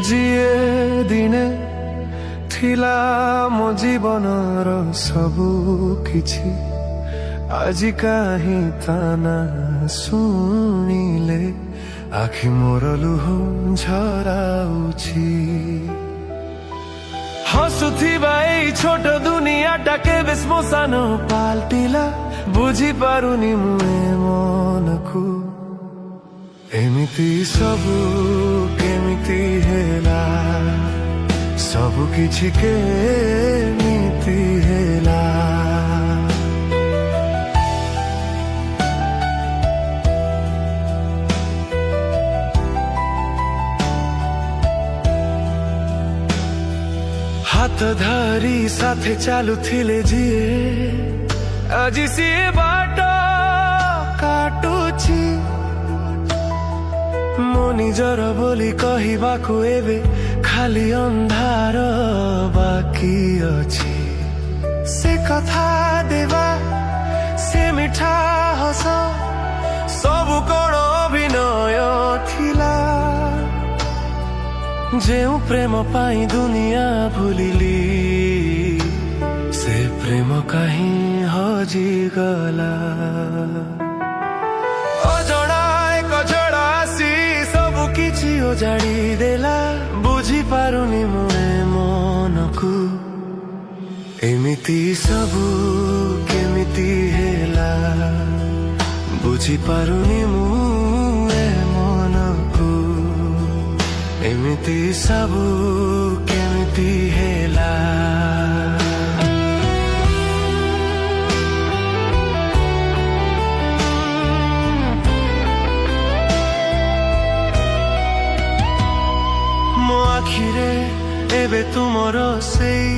ଯିଏ ଦିନେ ଥିଲା ମୋ ଜୀବନର ସବୁ କିଛି, ଆଜି କାହିଁ ତା ନା ଶୁଣିଲେ ଆଖି ମୋର ଲୁହ ଝରାଉଛି। ହସୁଥିବା ଏଇ ଛୋଟ ଦୁନିଆଟା କେବେ ଶ୍ମଶାନ ପାଲଟିଲା, ବୁଝିପାରୁନି ମୁଁ ଏ ମନକୁ। ଏମିତି ସବୁ କେମିତି ହେଲା, ସବୁ କିଛି କେମିତି ହେଲା। ହାତ ଧରି ସାଥେ ଚାଲୁଥିଲେ ଯିଏ, ଆଜି ସିଏ ବାଟ କାଟୁଛି। ମୋ ନିଜର ବୋଲି କହିବାକୁ ଏବେ ଖାଲି ଅନ୍ଧାର ବାକି ଅଛି। ସେ କଥା ଦେବା, ସେ ମିଠା ହସ, ସବୁ କଣ ଅଭିନୟ ଥିଲା। ଯେଉଁ ପ୍ରେମ ପାଇଁ ଦୁନିଆ ଭୁଲିଲି, ସେ ପ୍ରେମ କାହିଁ ହଜିଗଲା। ଅଜଣା ଏକ ଝଡ଼ ଆସି ସବୁ କିଛି ଓଜାଡ଼ି ଦେଲା, ବୁଝିପାରୁନି ମୁଁ ଏ ମନକୁ। ଏମିତି ସବୁ କେମିତି ହେଲା, ବୁଝିପାରୁନି ମୁଁ ଏ ମନକୁ। ଏମିତି ସବୁ କେମିତି ହେଲା। ମୋ ଆଖିରେ ଏବେ ତୁମର ସେଇ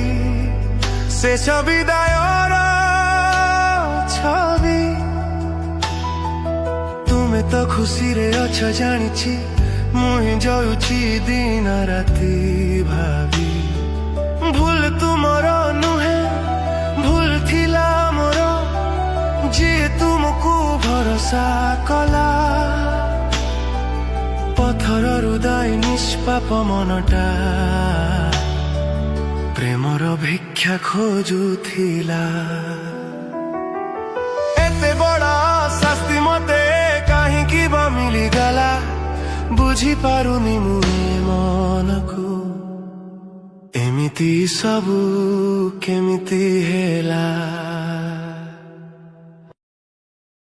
ଶେଷ ବିଦାୟର ଛବି। ତୁମେ ତ ଖୁସିରେ ଅଛ ଜାଣିଛି, ମୁଁ ହିଁ ଯାଉଛି ଦିନ ରାତି ଭାବି। ଭୁଲ ତୁମର ନୁହେଁ, ଭୁଲ ଥିଲା ମୋର, ଯିଏ ତୁମକୁ ଭରସା କଲା। ପଥରରୁ ଦାଇ ନିଷ୍ପାପ ମନଟା ପ୍ରେମର ଭିକ୍ଷା ଖୋଜୁଥିଲା। ଏତେ ବଡ଼ ଶାସ୍ତି ମତେ କାହିଁକି ବା ମିଳିଗଲା, ବୁଝିପାରୁନି ମୁଁ ଏ ମନକୁ। ଏମିତି ସବୁ କେମିତି ହେଲା।